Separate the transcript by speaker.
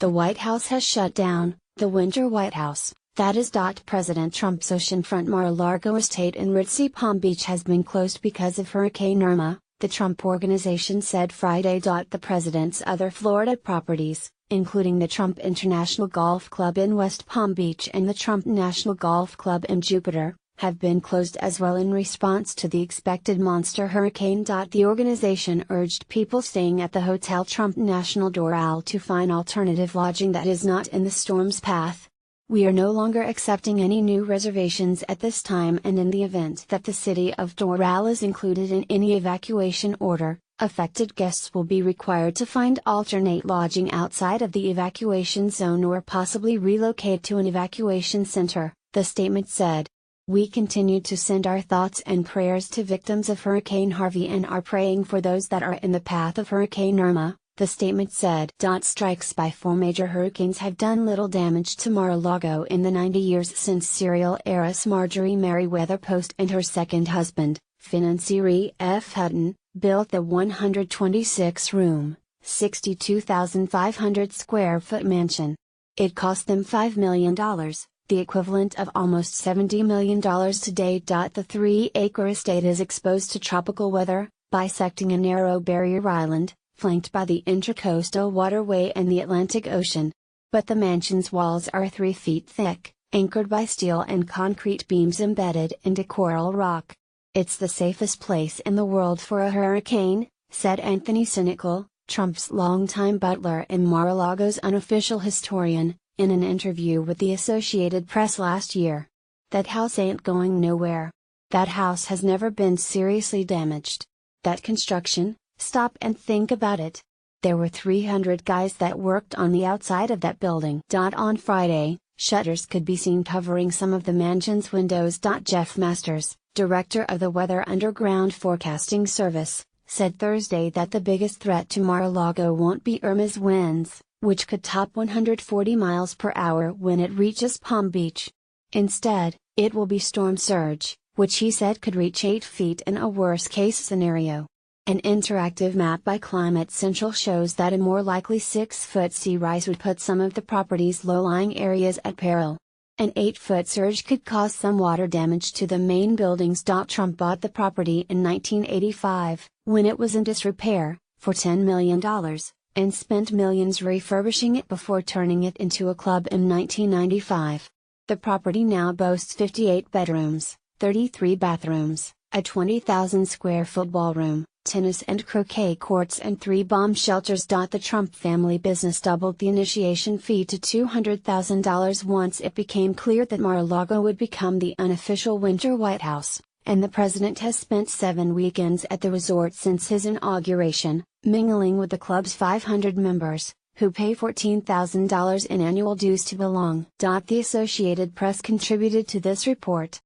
Speaker 1: The White House has shut down the Winter White House. That is. President Trump's oceanfront Mar-a-Lago estate in ritzy Palm Beach has been closed because of Hurricane Irma, the Trump Organization said Friday. The president's other Florida properties, including the Trump International Golf Club in West Palm Beach and the Trump National Golf Club in Jupiter, have been closed as well in response to the expected monster hurricane. The organization urged people staying at the Hotel Trump National Doral to find alternative lodging that is not in the storm's path. We are no longer accepting any new reservations at this time, and in the event that the city of Doral is included in any evacuation order, affected guests will be required to find alternate lodging outside of the evacuation zone or possibly relocate to an evacuation center, the statement said. We continue to send our thoughts and prayers to victims of Hurricane Harvey and are praying for those that are in the path of Hurricane Irma, the statement said. Strikes by 4 major hurricanes have done little damage to Mar-a-Lago in the 90 years since serial heiress Marjorie Merriweather Post and her second husband, Financier F. Hutton, built the 126-room, 62,500 square foot mansion. It cost them $5 million, the equivalent of almost $70 million today. The 3-acre estate is exposed to tropical weather, bisecting a narrow barrier island, flanked by the Intracoastal Waterway and the Atlantic Ocean. But the mansion's walls are 3 feet thick, anchored by steel and concrete beams embedded into coral rock. It's the safest place in the world for a hurricane, said Anthony Sinical, Trump's longtime butler and Mar-a-Lago's unofficial historian, in an interview with the Associated Press last year. That house ain't going nowhere. That house has never been seriously damaged. That construction, stop and think about it. There were 300 guys that worked on the outside of that building. On Friday, shutters could be seen covering some of the mansion's windows. Jeff Masters, director of the Weather Underground Forecasting Service, said Thursday that the biggest threat to Mar-a-Lago won't be Irma's winds, which could top 140 miles per hour when it reaches Palm Beach. Instead, it will be storm surge, which he said could reach 8 feet in a worst-case scenario. An interactive map by Climate Central shows that a more likely 6-foot sea rise would put some of the property's low-lying areas at peril. An 8-foot surge could cause some water damage to the main buildings. Trump bought the property in 1985, when it was in disrepair, for $10 million, and spent millions refurbishing it before turning it into a club in 1995. The property now boasts 58 bedrooms, 33 bathrooms, a 20,000 square foot ballroom, tennis and croquet courts and 3 bomb shelters. The Trump family business doubled the initiation fee to $200,000 once it became clear that Mar-a-Lago would become the unofficial Winter White House, and the president has spent 7 weekends at the resort since his inauguration, mingling with the club's 500 members, who pay $14,000 in annual dues to belong. The Associated Press contributed to this report.